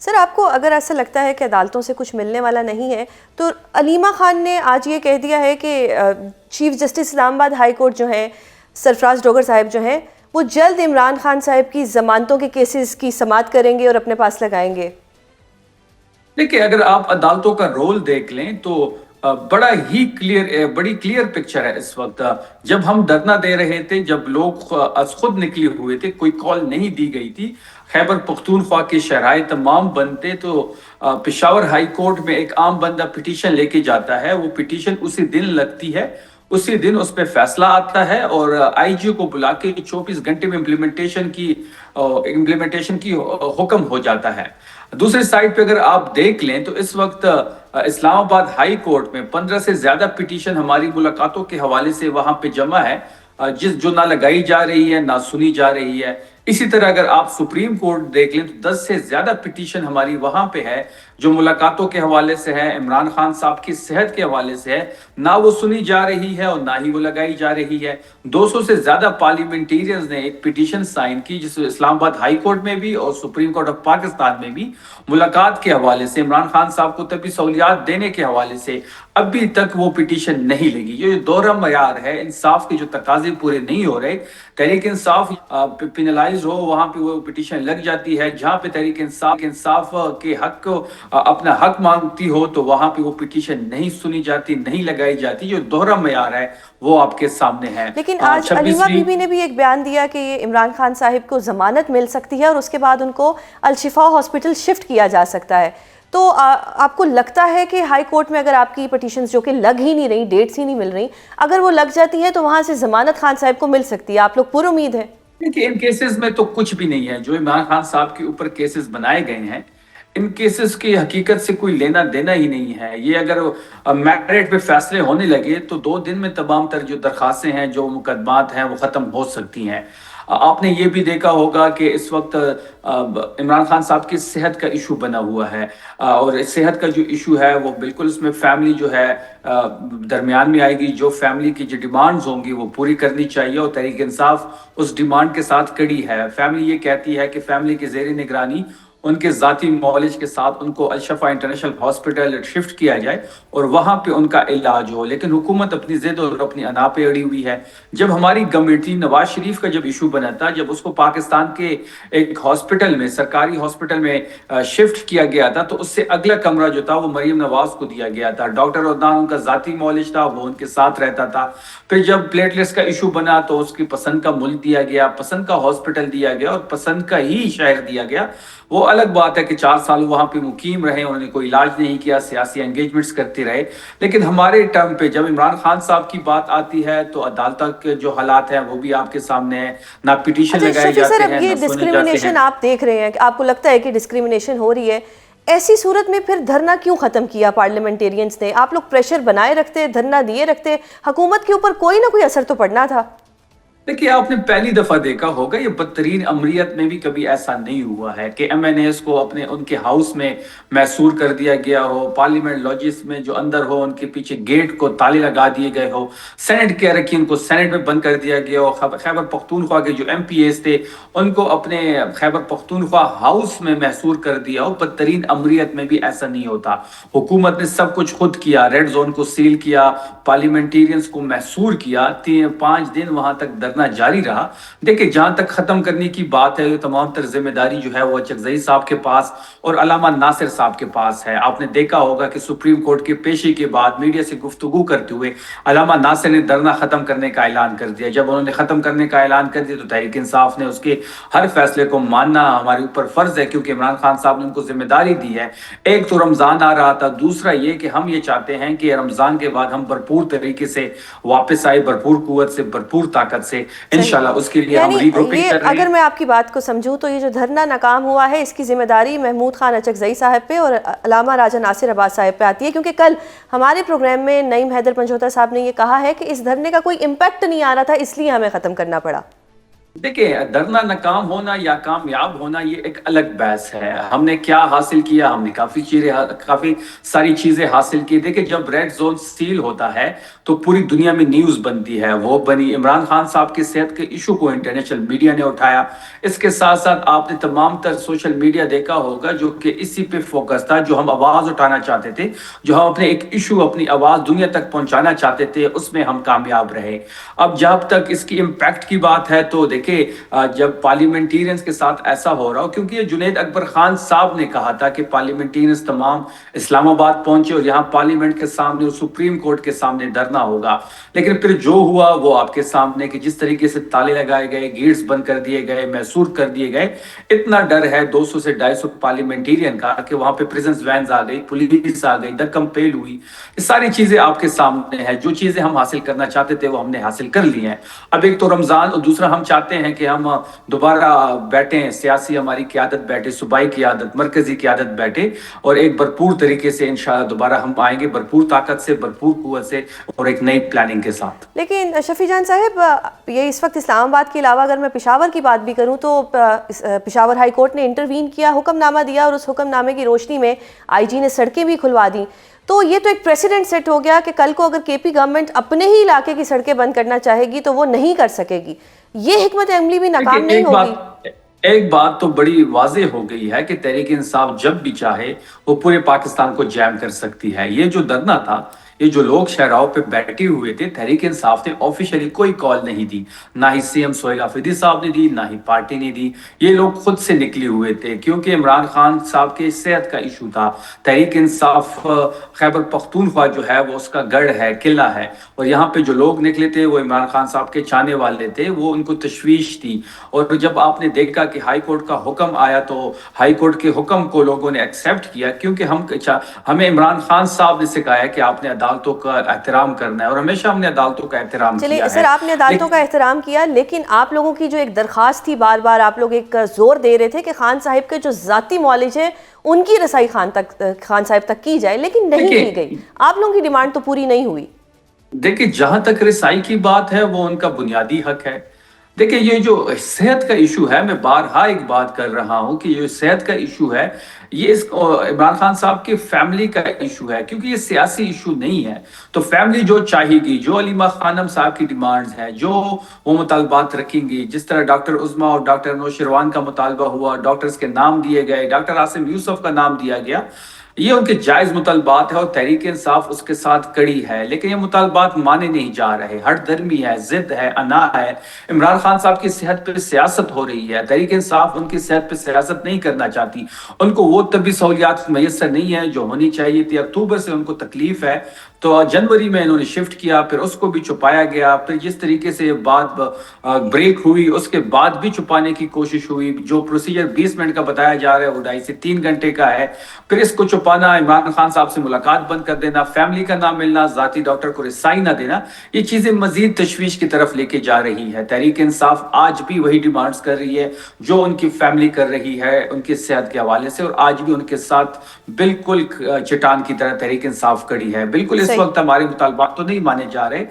سر آپ کو اگر ایسا لگتا ہے کہ عدالتوں سے کچھ ملنے والا نہیں ہے تو علیمہ خان نے آج یہ کہہ دیا ہے کہ چیف جسٹس اسلام آباد ہائی کورٹ جو ہیں سرفراز ڈوگر صاحب جو ہیں وہ جلد عمران خان صاحب کی ضمانتوں کے کیسز کی سماعت کریں گے اور اپنے پاس لگائیں گے۔ دیکھیں اگر آپ عدالتوں کا رول دیکھ لیں تو بڑی کلیئر پکچر ہے اس وقت۔ جب ہم دھرنا دے رہے تھے، جب لوگ از خود نکلے ہوئے تھے، کوئی کال نہیں دی گئی تھی، خیبر پختونخوا کے شہرائے تمام بند تھے، تو پشاور ہائی کورٹ میں ایک عام بندہ پٹیشن لے کے جاتا ہے، وہ پٹیشن اسی دن لگتی ہے، اسی دن اس پہ فیصلہ آتا ہے اور آئی جی کو بلا کے 24 گھنٹے میں امپلیمنٹیشن کی حکم ہو جاتا ہے۔ دوسری سائڈ پہ اگر آپ دیکھ لیں تو اس وقت اسلام آباد ہائی کورٹ میں 15 سے زیادہ پٹیشن ہماری ملاقاتوں کے حوالے سے وہاں پہ جمع ہے، جو نہ لگائی جا رہی ہے نہ سنی جا رہی ہے۔ اسی طرح اگر آپ سپریم کورٹ دیکھ لیں تو 10 سے زیادہ پٹیشن ہماری وہاں پہ ہے جو ملاقاتوں کے حوالے سے ہے، عمران خان صاحب کی صحت کے حوالے سے ہے، نہ وہ سنی جا رہی ہے اور نہ ہی وہ لگائی جا رہی ہے۔ 200 سے زیادہ پارلیمنٹیرینز نے ایک پٹیشن سائن کی جس میں اسلام آباد ہائی کورٹ میں بھی اور سپریم کورٹ آف پاکستان میں بھی ملاقات کے حوالے سے، عمران خان صاحب کو طبی سہولیات دینے کے حوالے سے ابھی تک وہ پٹیشن نہیں لگی۔ یہ دوہرا معیار ہے، انصاف کے جو تقاضے پورے نہیں ہو رہے، تحریک انصاف پینلائز ہو وہاں پہ وہ پٹیشن لگ جاتی ہے، جہاں پہ تحریک انصاف کے حق کو اپنا حق مانگتی ہو تو وہاں پہ وہ پٹیشن نہیں سنی جاتی، نہیں لگائی جاتی۔ جو دوہرا معیار ہے وہ آپ کے سامنے ہے۔ لیکن آج علیمہ بی بی نے بھی ایک بیان دیا کہ یہ عمران خان صاحب کو ضمانت مل سکتی ہے اور اس کے بعد ان کو الشفا ہاسپٹل شفٹ کیا جا سکتا ہے، تو آپ کو لگتا ہے کہ ہائی کورٹ میں اگر آپ کی پٹیشنز جو کہ لگ ہی نہیں رہی، ڈیٹس ہی نہیں مل رہی، اگر وہ لگ جاتی ہیں تو وہاں سے ضمانت خان صاحب کو مل سکتی ہے؟ آپ لوگ پر امید ہیں؟ دیکھیے ان کیسز میں تو کچھ بھی نہیں ہے، جو عمران خان صاحب کے اوپر کیسز بنائے گئے ہیں ان کیسز کی حقیقت سے کوئی لینا دینا ہی نہیں ہے۔ یہ اگر میرٹ پہ فیصلے ہونے لگے تو 2 دن میں تمام تر جو درخواستیں ہیں، جو مقدمات ہیں، وہ ختم ہو سکتی ہیں۔ آپ نے یہ بھی دیکھا ہوگا کہ اس وقت عمران خان صاحب کی صحت کا ایشو بنا ہوا ہے، اور صحت کا جو ایشو ہے وہ بالکل اس میں فیملی جو ہے درمیان میں آئے گی، جو فیملی کی جو ڈیمانڈز ہوں گی وہ پوری کرنی چاہیے، اور تحریک انصاف اس ڈیمانڈ کے ساتھ کڑی ہے۔ فیملی یہ کہتی ہے کہ فیملی کے زیر نگرانی ان کے ذاتی معالج کے ساتھ ان کو الشفا انٹرنیشنل ہاسپٹل شفٹ کیا جائے اور وہاں پہ ان کا علاج ہو، لیکن حکومت اپنی ضد اور اپنی انا پہ اڑی ہوئی ہے۔ جب ہماری گورنمنٹ تھی، نواز شریف کا جب ایشو بنا تھا، جب اس کو پاکستان کے ایک ہاسپٹل میں، سرکاری ہاسپٹل میں شفٹ کیا گیا تھا، تو اس سے اگلا کمرہ جو تھا وہ مریم نواز کو دیا گیا تھا۔ ڈاکٹر عدنان ان کا ذاتی معالج تھا، وہ ان کے ساتھ رہتا تھا۔ پھر جب پلیٹلیٹس کا ایشو بنا تو اس کی پسند کا ملک دیا گیا، پسند کا ہاسپٹل دیا گیا اور پسند کا ہی شہر دیا گیا۔ وہ الگ بات ہے کہ 4 سال وہاں پہ مقیم رہے، انہوں نے کوئی علاج نہیں کیا، سیاسی انگیجمنٹس کرتے رہے، لیکن ہمارے ٹرم پہ جب عمران خان صاحب کی بات آتی ہے تو عدالتوں کے جو حالات ہیں وہ بھی آپ کے سامنے ہیں، نہ پٹیشن لگائے شفیع جاتے سر، اب ہیں یہ نہ سنے جاتے ہیں۔ ڈسکریمنیشن آپ دیکھ رہے ہیں کہ آپ کو لگتا ہے کہ ڈسکریمنیشن ہو رہی ہے، ایسی صورت میں پھر دھرنا کیوں ختم کیا پارلیمنٹیرینز نے؟ آپ لوگ پریشر بنائے رکھتے، دھرنا دیے رکھتے، حکومت کے اوپر کوئی نہ کوئی اثر تو پڑنا تھا۔ دیکھیے آپ نے پہلی دفعہ دیکھا ہوگا، یہ بدترین امریت میں بھی کبھی ایسا نہیں ہوا ہے کہ ایم این ایز کو ان کے ہاؤس میں محصور کر دیا گیا ہو، پارلیمنٹ لاجز میں جو اندر ہو ان کے پیچھے گیٹ کو تالے لگا دیے گئے ہو، سینٹ کہہ رکھی ان کو سینٹ میں بند کر دیا گیا ہو، خیبر پختونخوا کے جو ایم پی ایز تھے ان کو اپنے خیبر پختونخوا ہاؤس میں محصور کر دیا ہو۔ بدترین امریت میں بھی ایسا نہیں ہوتا۔ حکومت نے سب کچھ خود کیا، ریڈ زون کو سیل کیا، پارلیمنٹیرینز کو محصور کیا، 5 دن وہاں تک دھرنا جاری رہا۔ دیکھیں جہاں تک ختم کرنے کی بات ہے، یہ تمام تر ذمہ داری جو ہے وہ چغزئی صاحب کے پاس اور علامہ ناصر صاحب کے پاس ہے۔ آپ نے دیکھا ہوگا کہ سپریم کورٹ کے پیشی کے بعد میڈیا سے گفتگو کرتے ہوئے علامہ ناصر نے دھرنا ختم کرنے کا اعلان کر دیا۔ جب انہوں نے ختم کرنے کا اعلان کر دیا تو تحریک انصاف نے اس کے ہر فیصلے کو ماننا ہمارے اوپر فرض ہے، کیونکہ عمران خان صاحب نے ان کو ذمہ داری دی ہے۔ ایک تو رمضان آ رہا تھا، دوسرا یہ کہ ہم یہ چاہتے ہیں کہ رمضان کے بعد ہم بھرپور طریقے سے واپس آئے، بھرپور قوت سے، بھرپور طاقت سے، انشاءاللہ اس کے لیے ہم ری گروپنگ کر رہے ہیں۔ اگر میں آپ کی بات کو سمجھوں تو یہ جو دھرنا ناکام ہوا ہے اس کی ذمہ داری محمود خان اچکزئی صاحب پہ اور علامہ راجہ ناصر عباس صاحب پہ آتی ہے، کیونکہ کل ہمارے پروگرام میں نعیم حیدر پنجوتا صاحب نے یہ کہا ہے کہ اس دھرنے کا کوئی امپیکٹ نہیں آ رہا تھا، اس لیے ہمیں ختم کرنا پڑا۔ دیکھیں ڈرنا ناکام ہونا یا کامیاب ہونا یہ ایک الگ بحث ہے. ہم نے کیا حاصل کیا؟ ہم نے کافی ساری چیزیں حاصل کی. دیکھیں جب ریڈ زون سیل ہوتا ہے تو پوری دنیا میں نیوز بنتی ہے. وہ بنی عمران خان صاحب کی صحت کے ایشو کو انٹرنیشنل میڈیا نے اٹھایا. اس کے ساتھ ساتھ آپ نے تمام تر سوشل میڈیا دیکھا ہوگا جو کہ اسی پہ فوکس تھا. جو ہم آواز اٹھانا چاہتے تھے, جو ہم اپنے ایک ایشو اپنی آواز دنیا تک پہنچانا چاہتے تھے, اس میں ہم کامیاب رہے. اب جب تک اس کی امپیکٹ کی بات ہے تو دیکھیں جب پارلیمنٹیرینز کے ساتھ ایسا ہو رہا ہو, کیونکہ یہ جنید اکبر خان صاحب نے کہا تھا کہ پارلیمنٹیرینز تمام اسلام آباد پہنچے اور یہاں پارلیمنٹ کے سامنے اور سپریم کورٹ کے سامنے دھرنا ہوگا. لیکن پھر جو ہوا وہ آپ کے سامنے کہ جس طریقے سے تالے لگائے گئے, گیٹس بند کر دیے گئے, محصور کر دیے گئے. اتنا ڈر ہے 200 سے 250 پارلیمنٹیرین کا کہ وہاں پہ پریزنس وینز آ گئی, پولیس آ گئی, دکم پیل ہوئی. یہ ساری چیزیں آپ کے سامنے ہیں. جو چیزیں ہم حاصل کرنا چاہتے تھے وہ ہم نے حاصل کر لی ہیں. اب ایک تو رمضان اور دوسرا ہم چاہتے ہیں کہ ہم دوبارہ بیٹھیں, سیاسی ہماری قیادت بیٹھے, صوبائی قیادت, مرکزی قیادت بیٹھے اور ایک بھرپور طریقے سے انشاءاللہ دوبارہ ہم آئیں گے بھرپور طاقت سے, بھرپور قوت سے اور ایک نئی پلاننگ کے ساتھ. لیکن شفیع جان صاحب, یہ اس وقت اسلام آباد کے علاوہ اگر میں پشاور کی بات بھی کروں تو پشاور ہائی کورٹ نے انٹروین کیا, حکم نامہ دیا اور اس حکم نامے کی روشنی میں آئی جی نے سڑکیں بھی کھلوا دیں. تو یہ تو ایک پریسیڈنٹ سیٹ ہو گیا کہ کل کو اگر کے پی گورنمنٹ اپنے ہی علاقے کی سڑکیں بند کرنا چاہے گی تو وہ نہیں کر سکے گی. یہ حکمت عملی بھی ناکام نہیں ہوگی؟ ایک بات تو بڑی واضح ہو گئی ہے کہ تحریک انصاف جب بھی چاہے وہ پورے پاکستان کو جیم کر سکتی ہے. یہ جو دھرنا تھا, یہ جو لوگ شہراہوں پہ بیٹھے ہوئے تھے, تحریک انصاف نے آفیشلی کوئی کال نہیں دی, نہ ہی سی ایم سہیل آفریدی صاحب نے دی, نہ ہی پارٹی نے دی. یہ لوگ خود سے نکلے ہوئے تھے کیونکہ عمران خان صاحب کے صحت کا ایشو تھا. تحریک انصاف خیبر پختونخوا جو ہے وہ اس کا گڑھ ہے, قلعہ ہے, اور یہاں پہ جو لوگ نکلے تھے وہ عمران خان صاحب کے چاہنے والے تھے. وہ ان کو تشویش تھی. اور جب آپ نے دیکھا کہ ہائی کورٹ کا حکم آیا تو ہائی کورٹ کے حکم کو لوگوں نے ایکسیپٹ کیا, کیونکہ ہمیں عمران خان صاحب نے سکھایا کہ آپ نے عدالتوں کا احترام کرنا ہے, اور ہمیشہ ہم نے عدالتوں کا احترام کیا ہے. چلیے سر, آپ نے عدالتوں کا احترام کیا, لیکن آپ لوگوں کی جو ایک درخواست تھی, بار بار آپ لوگ ایک زور دے رہے تھے کہ خان صاحب کے جو ذاتی معالج ہے ان کی رسائی خان صاحب تک کی جائے, لیکن نہیں کی گئی. آپ لوگوں کی ڈیمانڈ تو پوری نہیں ہوئی. دیکھیں جہاں تک رسائی کی بات ہے وہ ان کا بنیادی حق ہے. دیکھیں یہ جو صحت کا ایشو ہے, میں بارہا ایک بات کر رہا ہوں کہ یہ صحت کا ایشو ہے, یہ عمران خان صاحب کی فیملی کا ایشو ہے, کیونکہ یہ سیاسی ایشو نہیں ہے. تو فیملی جو چاہے گی, جو علیمہ خانم صاحب کی ڈیمانڈز ہیں, جو وہ مطالبات رکھیں گی, جس طرح ڈاکٹر عظمیٰ اور ڈاکٹر نوشروان کا مطالبہ ہوا, ڈاکٹرز کے نام دیے گئے, ڈاکٹر عاصم یوسف کا نام دیا گیا, یہ ان کے جائز مطالبات ہے اور تحریک انصاف اس کے ساتھ کڑی ہے. لیکن یہ مطالبات مانے نہیں جا رہے, ہٹ درمی ہے, ضد ہے, انا ہے. عمران خان صاحب کی صحت پہ سیاست ہو رہی ہے, تحریک انصاف ان کی صحت پہ سیاست نہیں کرنا چاہتی. ان کو وہ طبی سہولیات میسر نہیں ہے جو ہونی چاہیے تھی. اکتوبر سے ان کو تکلیف ہے, تو جنوری میں انہوں نے شفٹ کیا, پھر اس کو بھی چھپایا گیا. پھر جس طریقے سے بات بریک ہوئی اس کے بعد بھی چھپانے کی کوشش ہوئی. جو پروسیجر 20 منٹ کا بتایا جا رہا ہے وہ 2.5 سے 3 گھنٹے کا ہے. پھر اس کو چھپانا, عمران خان صاحب سے ملاقات بند کر دینا, فیملی کا نام ملنا, ذاتی ڈاکٹر کو رسائی نہ دینا, یہ چیزیں مزید تشویش کی طرف لے کے جا رہی ہے. تحریک انصاف آج بھی وہی ڈیمانڈز کر رہی ہے جو ان کی فیملی کر رہی ہے ان کی صحت کے حوالے سے, اور آج بھی ان کے ساتھ بالکل چٹان کی طرح تحریک انصاف کڑی ہے. بالکل اس وقت ہمارے مطالبات تو نہیں مانے جا رہے,